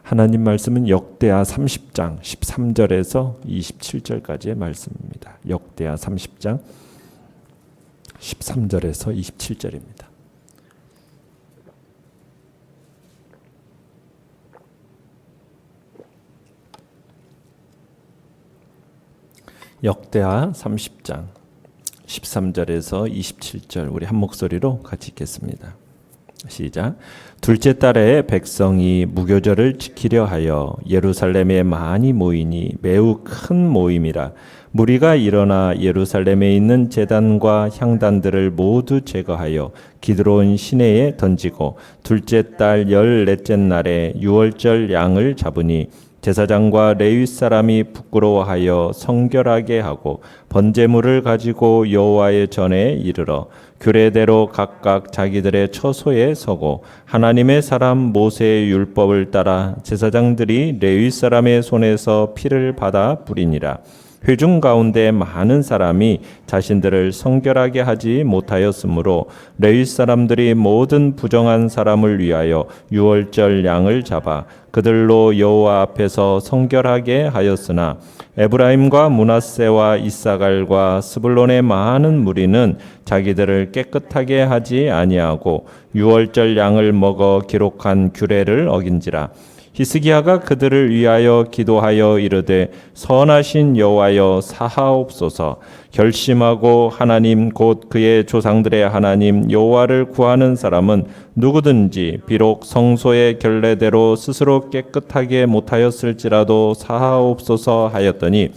하나님 말씀은 역대하 30장 13절에서 27절까지의 말씀입니다. 역대하 30장 13절에서 27절입니다. 역대하 30장 13절에서 27절 우리 한 목소리로 같이 읽겠습니다. 시작. 둘째 달에 백성이 무교절을 지키려 하여 예루살렘에 많이 모이니 매우 큰 모임이라. 무리가 일어나 예루살렘에 있는 제단과 향단들을 모두 제거하여 기드론 시내에 던지고 둘째 달 14째 날에 유월절 양을 잡으니 제사장과 레위 사람이 부끄러워하여 성결하게 하고 번제물을 가지고 여호와의 전에 이르러 규례대로 각각 자기들의 처소에 서고 하나님의 사람 모세의 율법을 따라 제사장들이 레위 사람의 손에서 피를 받아 뿌리니라. 회중 가운데 많은 사람이 자신들을 성결하게 하지 못하였으므로 레위 사람들이 모든 부정한 사람을 위하여 유월절 양을 잡아 그들로 여호와 앞에서 성결하게 하였으나 에브라임과 므낫세와 이사갈과 스불론의 많은 무리는 자기들을 깨끗하게 하지 아니하고 유월절 양을 먹어 기록한 규례를 어긴지라. 히스기야가 그들을 위하여 기도하여 이르되 선하신 여호와여 사하옵소서. 결심하고 하나님 곧 그의 조상들의 하나님 여호와를 구하는 사람은 누구든지 비록 성소의 결례대로 스스로 깨끗하게 못하였을지라도 사하옵소서 하였더니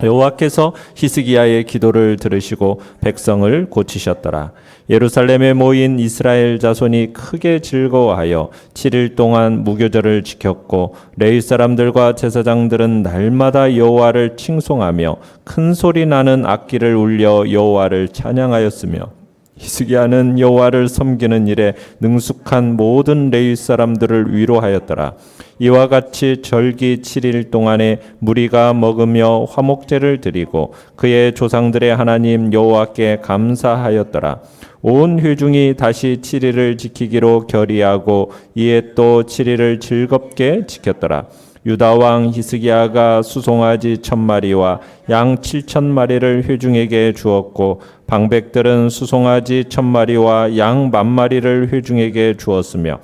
여호와께서 히스기야의 기도를 들으시고 백성을 고치셨더라. 예루살렘에 모인 이스라엘 자손이 크게 즐거워하여 7일 동안 무교절을 지켰고 레위 사람들과 제사장들은 날마다 여호와를 칭송하며 큰 소리 나는 악기를 울려 여호와를 찬양하였으며 히스기야는 여호와를 섬기는 일에 능숙한 모든 레위 사람들을 위로하였더라. 이와 같이 절기 7일 동안에 무리가 먹으며 화목제를 드리고 그의 조상들의 하나님 여호와께 감사하였더라. 온 회중이 다시 7일을 지키기로 결의하고 이에 또 7일을 즐겁게 지켰더라. 유다 왕 히스기야가 수송아지 1000마리와 양 7000마리를 회중에게 주었고 방백들은 수송아지 1000마리와 양 10,000마리를 회중에게 주었으며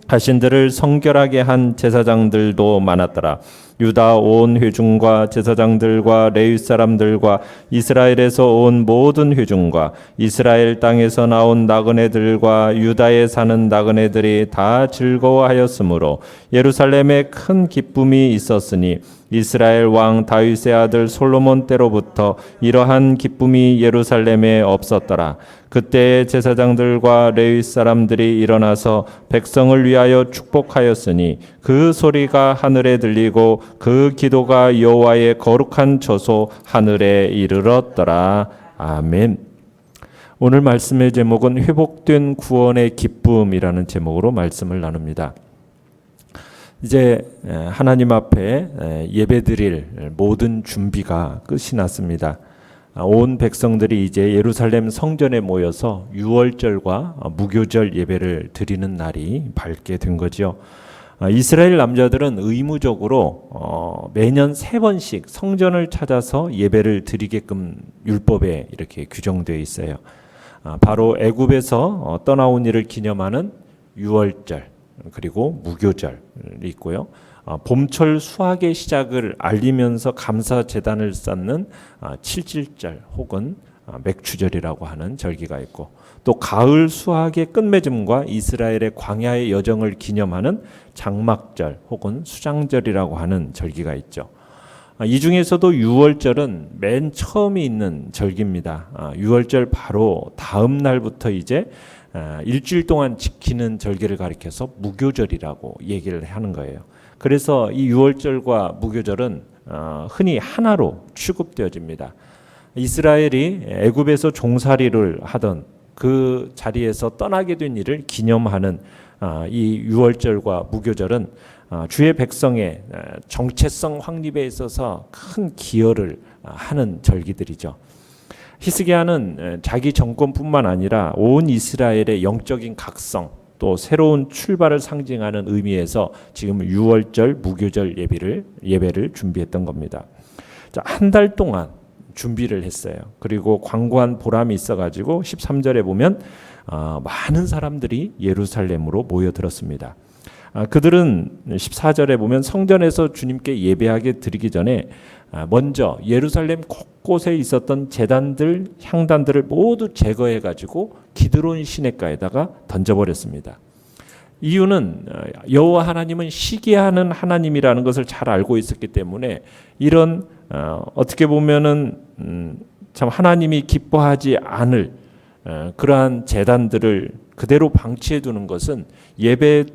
자신들을 성결하게 한 제사장들도 많았더라. 유다 온 회중과 제사장들과 레위 사람들과 이스라엘에서 온 모든 회중과 이스라엘 땅에서 나온 나그네들과 유다에 사는 나그네들이 다 즐거워하였으므로 예루살렘에 큰 기쁨이 있었으니 이스라엘 왕 다윗의 아들 솔로몬 때로부터 이러한 기쁨이 예루살렘에 없었더라. 그때 제사장들과 레위 사람들이 일어나서 백성을 위하여 축복하였으니 그 소리가 하늘에 들리고 그 기도가 여호와의 거룩한 처소 하늘에 이르렀더라. 아멘. 오늘 말씀의 제목은 회복된 구원의 기쁨이라는 제목으로 말씀을 나눕니다. 이제 하나님 앞에 예배드릴 모든 준비가 끝이 났습니다. 온 백성들이 이제 예루살렘 성전에 모여서 유월절과 무교절 예배를 드리는 날이 밝게 된 거죠. 이스라엘 남자들은 의무적으로 매년 3번씩 성전을 찾아서 예배를 드리게끔 율법에 이렇게 규정되어 있어요. 바로 애굽에서 떠나온 일을 기념하는 유월절 그리고 무교절이 있고요. 봄철 수확의 시작을 알리면서 감사 제단을 쌓는 칠칠절 혹은 맥추절이라고 하는 절기가 있고 또 가을 수확의 끝맺음과 이스라엘의 광야의 여정을 기념하는 장막절 혹은 수장절이라고 하는 절기가 있죠. 이 중에서도 유월절은 맨 처음에 있는 절기입니다. 유월절 바로 다음 날부터 이제 일주일 동안 지키는 절기를 가리켜서 무교절이라고 얘기를 하는 거예요. 그래서 이 유월절과 무교절은 흔히 하나로 취급되어집니다. 이스라엘이 애굽에서 종살이를 하던 그 자리에서 떠나게 된 일을 기념하는 이 유월절과 무교절은 주의 백성의 정체성 확립에 있어서 큰 기여를 하는 절기들이죠. 히스기야는 자기 정권뿐만 아니라 온 이스라엘의 영적인 각성 또 새로운 출발을 상징하는 의미에서 지금 유월절 무교절 예배를 준비했던 겁니다. 자, 한 달 동안 준비를 했어요. 그리고 광고한 보람이 있어가지고 13절에 보면 많은 사람들이 예루살렘으로 모여들었습니다. 그들은 14절에 보면 성전에서 주님께 예배하게 드리기 전에 먼저 예루살렘 곳곳에 있었던 제단들, 향단들을 모두 제거해가지고 기드론 시냇가에다가 던져버렸습니다. 이유는 여호와 하나님은 시기하는 하나님이라는 것을 잘 알고 있었기 때문에 이런 어떻게 보면은 참 하나님이 기뻐하지 않을 그러한 제단들을 그대로 방치해 두는 것은 예배를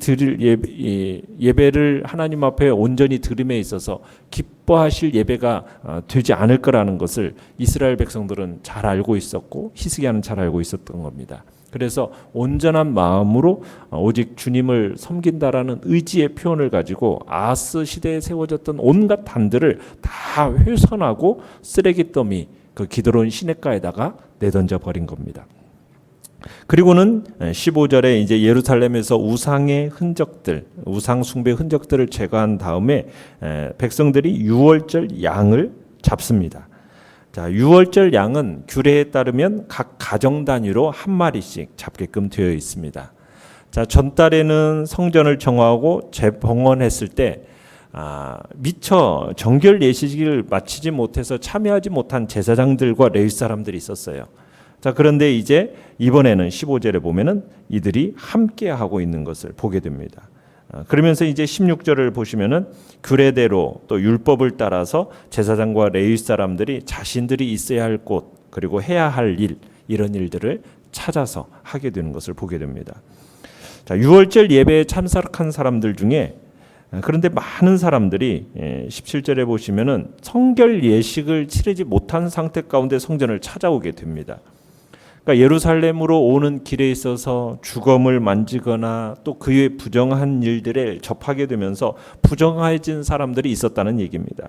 하나님 앞에 온전히 드림에 있어서 기뻐하실 예배가 되지 않을 거라는 것을 이스라엘 백성들은 잘 알고 있었고 히스기야는 잘 알고 있었던 겁니다. 그래서 온전한 마음으로 오직 주님을 섬긴다라는 의지의 표현을 가지고 아하스 시대에 세워졌던 온갖 단들을 다 훼손하고 쓰레기 더미 그 기드론 시냇가에다가 내던져 버린 겁니다. 그리고는 15절에 이제 예루살렘에서 우상의 흔적들, 우상 숭배 흔적들을 제거한 다음에 백성들이 유월절 양을 잡습니다. 자, 유월절 양은 규례에 따르면 각 가정 단위로 한 마리씩 잡게끔 되어 있습니다. 자, 전달에는 성전을 정하고 재봉헌했을 때 미처 정결 예식을 마치지 못해서 참여하지 못한 제사장들과 레위 사람들이 있었어요. 자, 그런데 이제 이번에는 15절에 보면은 이들이 함께 하고 있는 것을 보게 됩니다. 그러면서 이제 16절을 보시면은 규례대로 또 율법을 따라서 제사장과 레위 사람들이 자신들이 있어야 할 곳 그리고 해야 할 일 이런 일들을 찾아서 하게 되는 것을 보게 됩니다. 자, 유월절 예배에 참석한 사람들 중에 그런데 많은 사람들이 17절에 보시면은 성결 예식을 치르지 못한 상태 가운데 성전을 찾아오게 됩니다. 그러니까 예루살렘으로 오는 길에 있어서 주검을 만지거나 또 그의 부정한 일들에 접하게 되면서 부정해진 사람들이 있었다는 얘기입니다.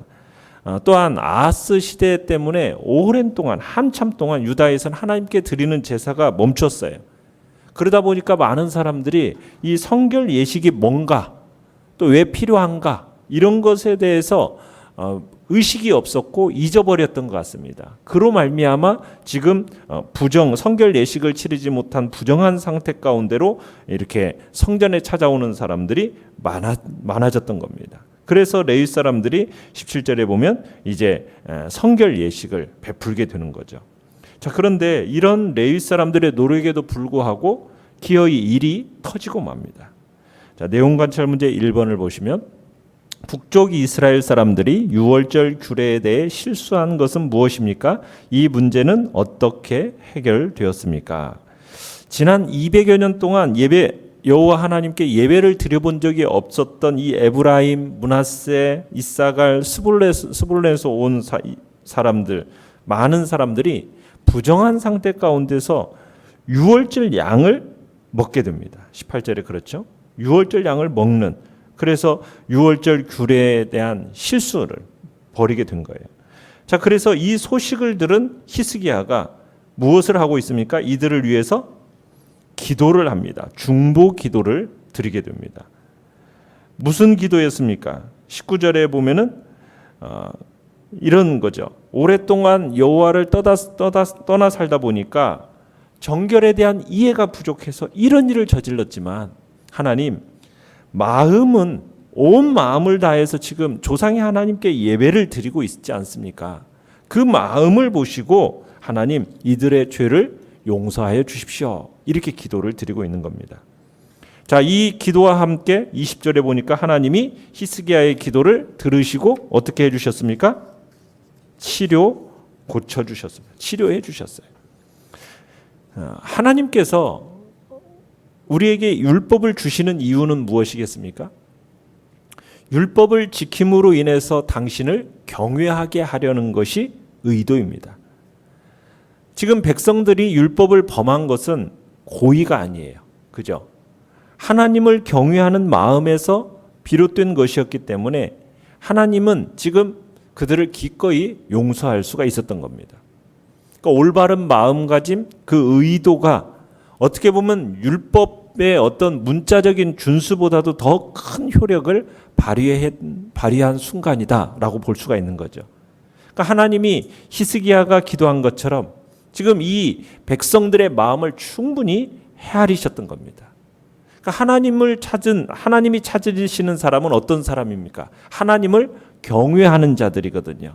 또한 아하스 시대 때문에 오랜 동안 한참 동안 유다에서는 하나님께 드리는 제사가 멈췄어요. 그러다 보니까 많은 사람들이 이 성결 예식이 뭔가 또 왜 필요한가 이런 것에 대해서 의식이 없었고 잊어버렸던 것 같습니다. 그로 말미암아 지금 성결 예식을 치르지 못한 부정한 상태 가운데로 이렇게 성전에 찾아오는 사람들이 많아졌던 겁니다. 그래서 레위 사람들이 17절에 보면 이제 성결 예식을 베풀게 되는 거죠. 자, 그런데 이런 레위 사람들의 노력에도 불구하고 기어이 일이 터지고 맙니다. 자, 내용 관찰 문제 1번을 보시면 북쪽 이스라엘 사람들이 유월절 규례에 대해 실수한 것은 무엇입니까? 이 문제는 어떻게 해결되었습니까? 지난 200여 년 동안 여호와 하나님께 예배를 드려본 적이 없었던 이 에브라임, 므낫세, 이사갈, 스불론에서 온 사람들, 많은 사람들이 부정한 상태 가운데서 유월절 양을 먹게 됩니다. 18절에 그렇죠. 유월절 양을 먹는, 그래서 유월절 규례에 대한 실수를 벌이게 된 거예요. 자, 그래서 이 소식을 들은 히스기야가 무엇을 하고 있습니까? 이들을 위해서 기도를 합니다. 중보 기도를 드리게 됩니다. 무슨 기도였습니까? 19절에 보면은 이런 거죠. 오랫동안 여호와를 떠나 살다 보니까 정결에 대한 이해가 부족해서 이런 일을 저질렀지만 하나님, 마음은 온 마음을 다해서 지금 조상의 하나님께 예배를 드리고 있지 않습니까? 그 마음을 보시고 하나님, 이들의 죄를 용서하여 주십시오. 이렇게 기도를 드리고 있는 겁니다. 자, 이 기도와 함께 20절에 보니까 하나님이 히스기야의 기도를 들으시고 어떻게 해주셨습니까? 고쳐주셨습니다. 치료해 주셨어요. 하나님께서 우리에게 율법을 주시는 이유는 무엇이겠습니까? 율법을 지킴으로 인해서 당신을 경외하게 하려는 것이 의도입니다. 지금 백성들이 율법을 범한 것은 고의가 아니에요. 그죠? 하나님을 경외하는 마음에서 비롯된 것이었기 때문에 하나님은 지금 그들을 기꺼이 용서할 수가 있었던 겁니다. 그러니까 올바른 마음가짐, 그 의도가 어떻게 보면 율법 율법의 어떤 문자적인 준수보다도 더 큰 효력을 발휘한 순간이다라고 볼 수가 있는 거죠. 그러니까 하나님이 히스기야가 기도한 것처럼 지금 이 백성들의 마음을 충분히 헤아리셨던 겁니다. 그러니까 하나님이 찾으시는 사람은 어떤 사람입니까? 하나님을 경외하는 자들이거든요.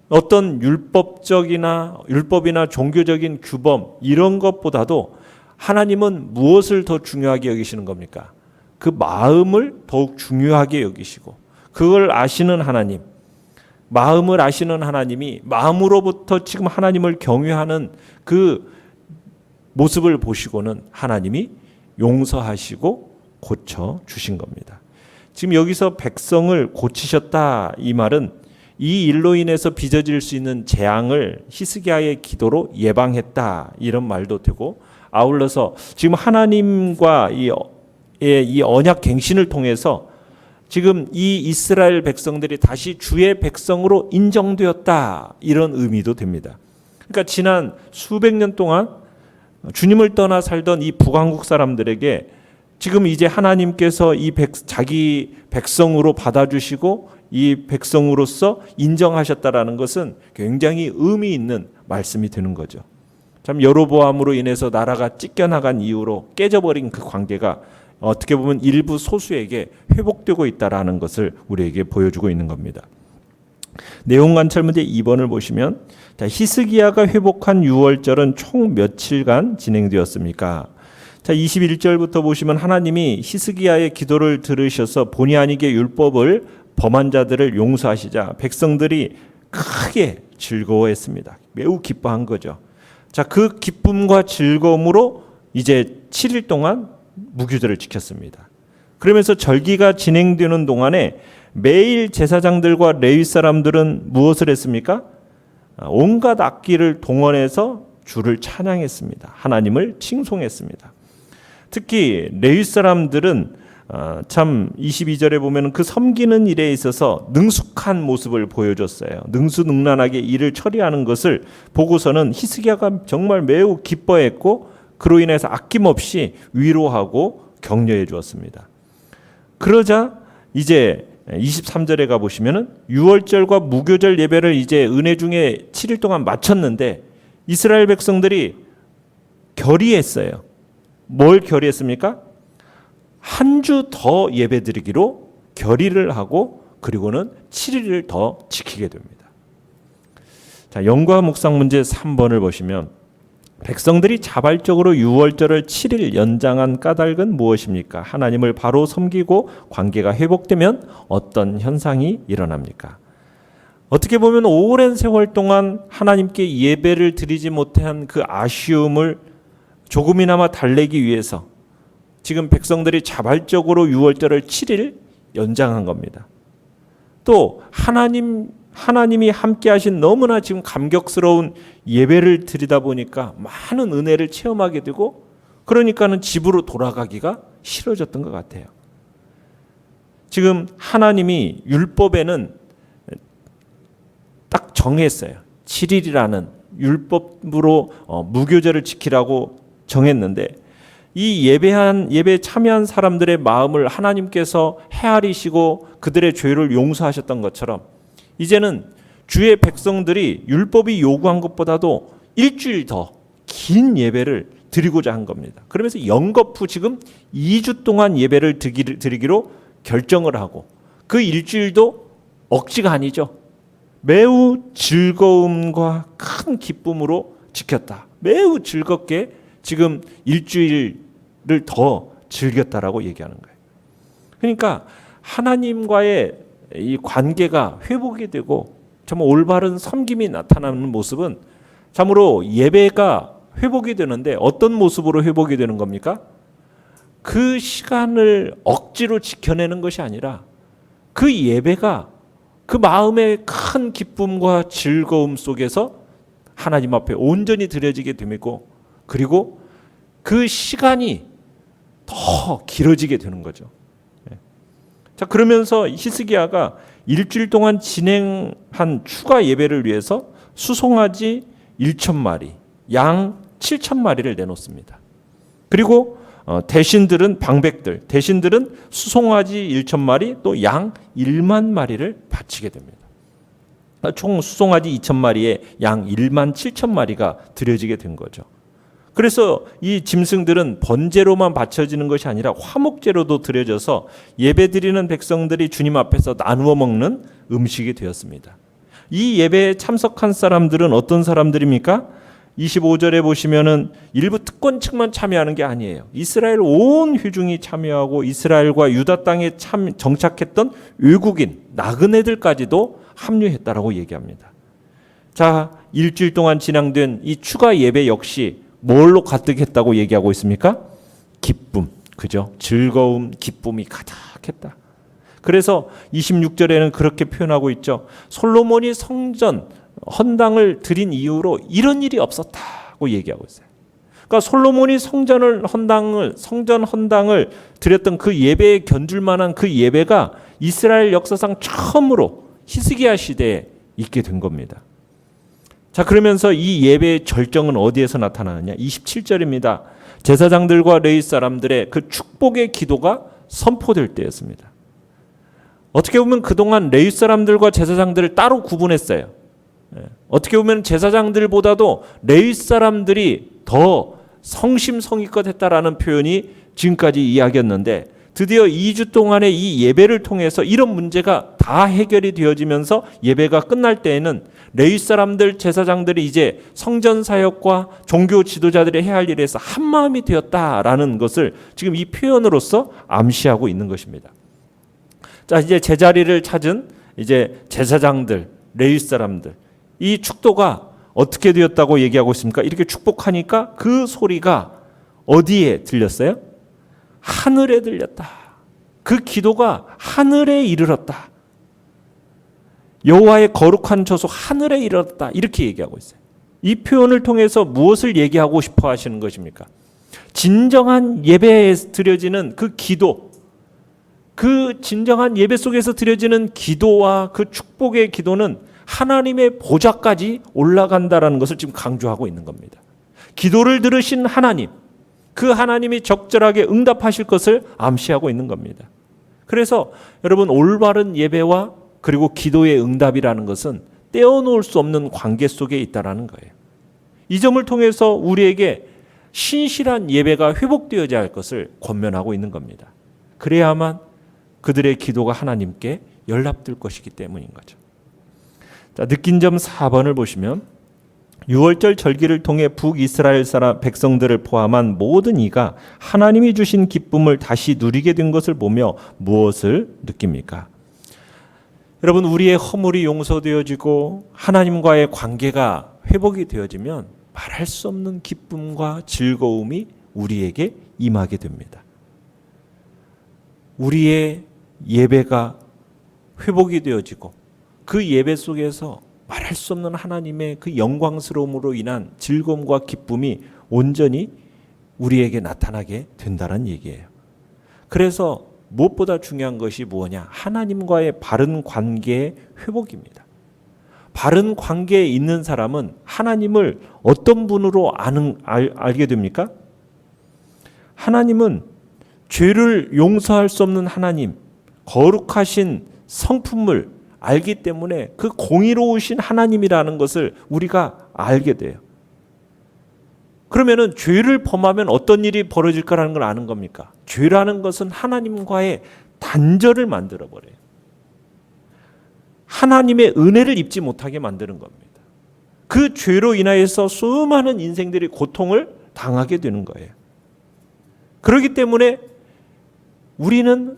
어떤 율법이나 종교적인 규범 이런 것보다도 하나님은 무엇을 더 중요하게 여기시는 겁니까? 그 마음을 더욱 중요하게 여기시고 그걸 아시는 하나님, 마음을 아시는 하나님이 마음으로부터 지금 하나님을 경외하는 그 모습을 보시고는 하나님이 용서하시고 고쳐주신 겁니다. 지금 여기서 백성을 고치셨다 이 말은 이 일로 인해서 빚어질 수 있는 재앙을 히스기야의 기도로 예방했다 이런 말도 되고, 아울러서 지금 하나님과 이 언약 갱신을 통해서 지금 이 이스라엘 백성들이 다시 주의 백성으로 인정되었다 이런 의미도 됩니다. 그러니까 지난 수백 년 동안 주님을 떠나 살던 이 북왕국 사람들에게 지금 이제 하나님께서 자기 백성으로 받아주시고 이 백성으로서 인정하셨다라는 것은 굉장히 의미 있는 말씀이 되는 거죠. 참 여로보암으로 인해서 나라가 찢겨나간 이후로 깨져버린 그 관계가 어떻게 보면 일부 소수에게 회복되고 있다라는 것을 우리에게 보여주고 있는 겁니다. 내용 관찰 문제 2번을 보시면 히스기야가 회복한 유월절은 총 며칠간 진행되었습니까? 21절부터 보시면 하나님이 히스기야의 기도를 들으셔서 본의 아니게 율법을 범한 자들을 용서하시자 백성들이 크게 즐거워했습니다. 매우 기뻐한 거죠. 그 기쁨과 즐거움으로 이제 7일 동안 무교절을 지켰습니다. 그러면서 절기가 진행되는 동안에 매일 제사장들과 레위 사람들은 무엇을 했습니까? 온갖 악기를 동원해서 주를 찬양했습니다. 하나님을 칭송했습니다. 특히 레위 사람들은 참 22절에 보면 그 섬기는 일에 있어서 능숙한 모습을 보여줬어요. 능수능란하게 일을 처리하는 것을 보고서는 히스기야가 정말 매우 기뻐했고 그로 인해서 아낌없이 위로하고 격려해 주었습니다. 그러자 이제 23절에 가보시면은 유월절과 무교절 예배를 이제 은혜 중에 7일 동안 마쳤는데 이스라엘 백성들이 결의했어요. 뭘 결의했습니까? 한 주 더 예배 드리기로 결의를 하고 그리고는 7일을 더 지키게 됩니다. 연과 묵상 문제 3번을 보시면 백성들이 자발적으로 유월절을 7일 연장한 까닭은 무엇입니까? 하나님을 바로 섬기고 관계가 회복되면 어떤 현상이 일어납니까? 어떻게 보면 오랜 세월 동안 하나님께 예배를 드리지 못한 그 아쉬움을 조금이나마 달래기 위해서 지금 백성들이 자발적으로 유월절을 7일 연장한 겁니다. 또 하나님이 함께 하신 너무나 지금 감격스러운 예배를 드리다 보니까 많은 은혜를 체험하게 되고 그러니까는 집으로 돌아가기가 싫어졌던 것 같아요. 지금 하나님이 율법에는 딱 정했어요. 7일이라는 율법으로 무교절을 지키라고 정했는데 이 예배에 참여한 사람들의 마음을 하나님께서 헤아리시고 그들의 죄를 용서하셨던 것처럼 이제는 주의 백성들이 율법이 요구한 것보다도 일주일 더 긴 예배를 드리고자 한 겁니다. 그러면서 연거푸 지금 2주 동안 예배를 드리기로 결정을 하고 그 일주일도 억지가 아니죠. 매우 즐거움과 큰 기쁨으로 지켰다. 매우 즐겁게 지금 일주일을 더 즐겼다라고 얘기하는 거예요. 그러니까 하나님과의 이 관계가 회복이 되고 정말 올바른 섬김이 나타나는 모습은 참으로 예배가 회복이 되는데 어떤 모습으로 회복이 되는 겁니까? 그 시간을 억지로 지켜내는 것이 아니라 그 예배가 그 마음의 큰 기쁨과 즐거움 속에서 하나님 앞에 온전히 드려지게 되고 그리고 그 시간이 더 길어지게 되는 거죠. 그러면서 히스기야가 일주일 동안 진행한 추가 예배를 위해서 수송아지 1,000마리, 양 7,000마리를 내놓습니다. 그리고 대신들은 방백들, 대신들은 수송아지 1,000마리 또 양 1만 마리를 바치게 됩니다. 총 수송아지 2,000마리에 양 1만 7,000마리가 드려지게 된 거죠. 그래서 이 짐승들은 번제로만 바쳐지는 것이 아니라 화목제로도 드려져서 예배드리는 백성들이 주님 앞에서 나누어 먹는 음식이 되었습니다. 이 예배에 참석한 사람들은 어떤 사람들입니까? 25절에 보시면은 일부 특권층만 참여하는 게 아니에요. 이스라엘 온 회중이 참여하고 이스라엘과 유다 땅에 정착했던 외국인, 나그네들까지도 합류했다라고 얘기합니다. 자, 일주일 동안 진행된 이 추가 예배 역시 뭘로 가득했다고 얘기하고 있습니까? 기쁨, 그죠? 즐거움, 기쁨이 가득했다. 그래서 26절에는 그렇게 표현하고 있죠. 솔로몬이 성전 헌당을 드린 이후로 이런 일이 없었다고 얘기하고 있어요. 그러니까 솔로몬이 성전 헌당을 드렸던 그 예배에 견줄 만한 그 예배가 이스라엘 역사상 처음으로 히스기야 시대에 있게 된 겁니다. 자, 그러면서 이 예배의 절정은 어디에서 나타나느냐? 27절입니다. 제사장들과 레위 사람들의 그 축복의 기도가 선포될 때였습니다. 어떻게 보면 그동안 레위 사람들과 제사장들을 따로 구분했어요. 어떻게 보면 제사장들보다도 레위 사람들이 더 성심성의껏 했다라는 표현이 지금까지 이야기였는데, 드디어 2주 동안의 이 예배를 통해서 이런 문제가 다 해결이 되어지면서 예배가 끝날 때에는 레위 사람들, 제사장들이 이제 성전 사역과 종교 지도자들이 해야 할 일에서 한 마음이 되었다라는 것을 지금 이 표현으로서 암시하고 있는 것입니다. 자, 이제 제자리를 찾은 이제 제사장들, 레위 사람들, 이 축도가 어떻게 되었다고 얘기하고 있습니까? 이렇게 축복하니까 그 소리가 어디에 들렸어요? 하늘에 들렸다. 그 기도가 하늘에 이르렀다. 여호와의 거룩한 저소 하늘에 이르렀다. 이렇게 얘기하고 있어요. 이 표현을 통해서 무엇을 얘기하고 싶어 하시는 것입니까? 진정한 예배에 드려지는 그 기도, 그 진정한 예배 속에서 드려지는 기도와 그 축복의 기도는 하나님의 보좌까지 올라간다라는 것을 지금 강조하고 있는 겁니다. 기도를 들으신 하나님, 그 하나님이 적절하게 응답하실 것을 암시하고 있는 겁니다. 그래서 여러분, 올바른 예배와 그리고 기도의 응답이라는 것은 떼어놓을 수 없는 관계 속에 있다라는 거예요. 이 점을 통해서 우리에게 신실한 예배가 회복되어야 할 것을 권면하고 있는 겁니다. 그래야만 그들의 기도가 하나님께 연락될 것이기 때문인 거죠. 자, 느낀 점 4번을 보시면, 6월절 절기를 통해 북이스라엘 사람 백성들을 포함한 모든 이가 하나님이 주신 기쁨을 다시 누리게 된 것을 보며 무엇을 느낍니까? 여러분, 우리의 허물이 용서되어지고 하나님과의 관계가 회복이 되어지면 말할 수 없는 기쁨과 즐거움이 우리에게 임하게 됩니다. 우리의 예배가 회복이 되어지고 그 예배 속에서 말할 수 없는 하나님의 그 영광스러움으로 인한 즐거움과 기쁨이 온전히 우리에게 나타나게 된다는 얘기예요. 그래서 무엇보다 중요한 것이 뭐냐? 하나님과의 바른 관계의 회복입니다. 바른 관계에 있는 사람은 하나님을 어떤 분으로 알게 됩니까? 하나님은 죄를 용서할 수 없는 하나님, 거룩하신 성품을 알기 때문에 그 공의로우신 하나님이라는 것을 우리가 알게 돼요. 그러면은 죄를 범하면 어떤 일이 벌어질까라는 걸 아는 겁니까? 죄라는 것은 하나님과의 단절을 만들어 버려요. 하나님의 은혜를 입지 못하게 만드는 겁니다. 그 죄로 인하여서 수많은 인생들이 고통을 당하게 되는 거예요. 그렇기 때문에 우리는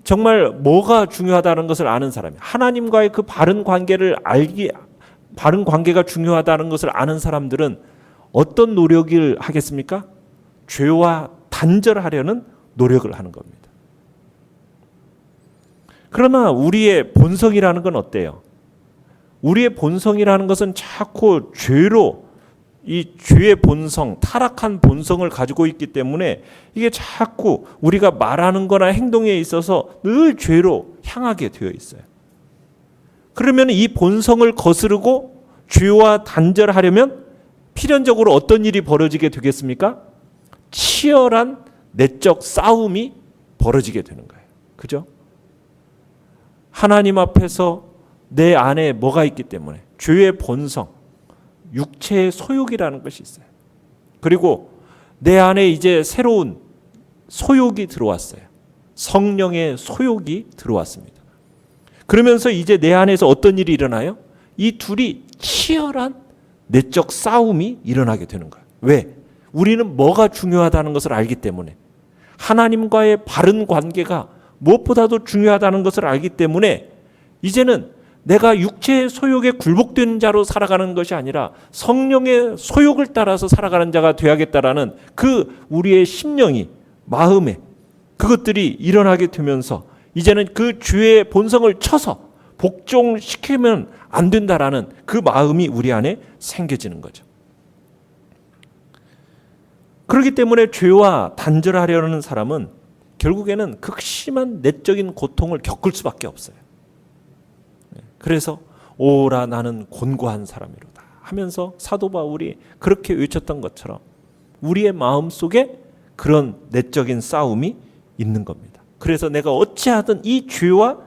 정말 뭐가 중요하다는 것을 아는 사람이에요. 하나님과의 그 바른 관계가 중요하다는 것을 아는 사람들은 어떤 노력을 하겠습니까? 죄와 단절하려는 노력을 하는 겁니다. 그러나 우리의 본성이라는 건 어때요? 우리의 본성이라는 것은 자꾸 이 죄의 본성, 타락한 본성을 가지고 있기 때문에 이게 자꾸 우리가 말하는 거나 행동에 있어서 늘 죄로 향하게 되어 있어요. 그러면 이 본성을 거스르고 죄와 단절하려면 필연적으로 어떤 일이 벌어지게 되겠습니까? 치열한 내적 싸움이 벌어지게 되는 거예요. 그죠? 하나님 앞에서 내 안에 뭐가 있기 때문에 죄의 본성, 육체의 소욕이라는 것이 있어요. 그리고 내 안에 이제 새로운 소욕이 들어왔어요. 성령의 소욕이 들어왔습니다. 그러면서 이제 내 안에서 어떤 일이 일어나요? 이 둘이 치열한 내적 싸움이 일어나게 되는 거예요. 왜? 우리는 뭐가 중요하다는 것을 알기 때문에, 하나님과의 바른 관계가 무엇보다도 중요하다는 것을 알기 때문에 이제는 내가 육체의 소욕에 굴복되는 자로 살아가는 것이 아니라 성령의 소욕을 따라서 살아가는 자가 되어야겠다라는 그 우리의 심령이, 마음에 그것들이 일어나게 되면서 이제는 그 죄의 본성을 쳐서 복종시키면 안 된다라는 그 마음이 우리 안에 생겨지는 거죠. 그렇기 때문에 죄와 단절하려는 사람은 결국에는 극심한 내적인 고통을 겪을 수밖에 없어요. 그래서 오라 나는 곤고한 사람이로다 하면서 사도 바울이 그렇게 외쳤던 것처럼 우리의 마음속에 그런 내적인 싸움이 있는 겁니다. 그래서 내가 어찌하든 이 죄와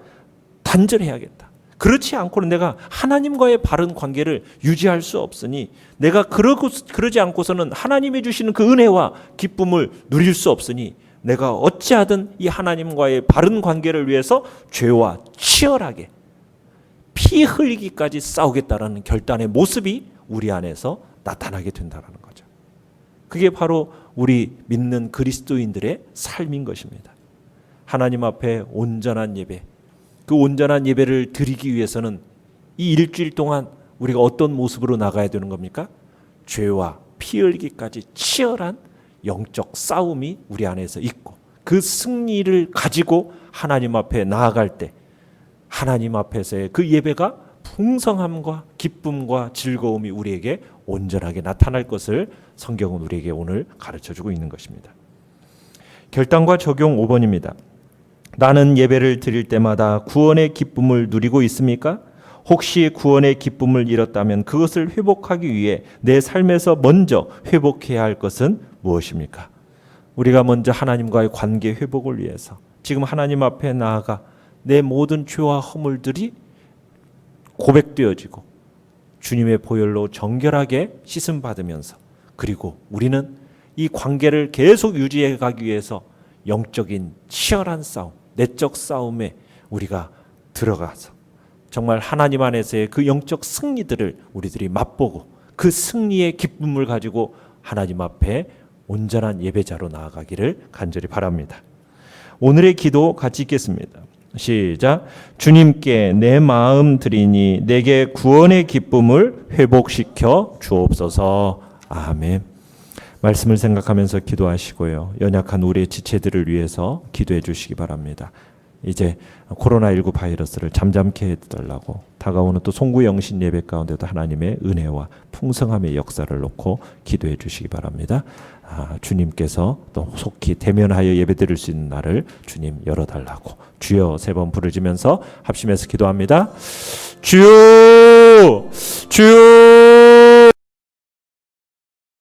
단절해야겠다. 그렇지 않고는 내가 하나님과의 바른 관계를 유지할 수 없으니, 내가 그러지 않고서는 하나님이 주시는 그 은혜와 기쁨을 누릴 수 없으니 내가 어찌하든 이 하나님과의 바른 관계를 위해서 죄와 치열하게 피 흘리기까지 싸우겠다라는 결단의 모습이 우리 안에서 나타나게 된다는 거죠. 그게 바로 우리 믿는 그리스도인들의 삶인 것입니다. 하나님 앞에 온전한 예배, 그 온전한 예배를 드리기 위해서는 이 일주일 동안 우리가 어떤 모습으로 나가야 되는 겁니까? 죄와 피 흘리기까지 치열한 영적 싸움이 우리 안에서 있고, 그 승리를 가지고 하나님 앞에 나아갈 때 하나님 앞에서의 그 예배가 풍성함과 기쁨과 즐거움이 우리에게 온전하게 나타날 것을 성경은 우리에게 오늘 가르쳐주고 있는 것입니다. 결단과 적용 5번입니다. 나는 예배를 드릴 때마다 구원의 기쁨을 누리고 있습니까? 혹시 구원의 기쁨을 잃었다면 그것을 회복하기 위해 내 삶에서 먼저 회복해야 할 것은 무엇입니까? 우리가 먼저 하나님과의 관계 회복을 위해서 지금 하나님 앞에 나아가 내 모든 죄와 허물들이 고백되어지고 주님의 보혈로 정결하게 씻음받으면서, 그리고 우리는 이 관계를 계속 유지해 가기 위해서 영적인 치열한 싸움, 내적 싸움에 우리가 들어가서 정말 하나님 안에서의 그 영적 승리들을 우리들이 맛보고 그 승리의 기쁨을 가지고 하나님 앞에 온전한 예배자로 나아가기를 간절히 바랍니다. 오늘의 기도 같이 읽겠습니다. 시작. 주님께 내 마음 드리니 내게 구원의 기쁨을 회복시켜 주옵소서. 아멘. 말씀을 생각하면서 기도하시고요. 연약한 우리의 지체들을 위해서 기도해 주시기 바랍니다. 이제 코로나19 바이러스를 잠잠케 해달라고 다가오는 또 송구영신 예배 가운데도 하나님의 은혜와 풍성함의 역사를 놓고 기도해 주시기 바랍니다. 주님께서 또 속히 대면하여 예배드릴 수 있는 날을 주님 열어달라고 주여 3번 부르짖으면서 합심해서 기도합니다. 주여, 주여.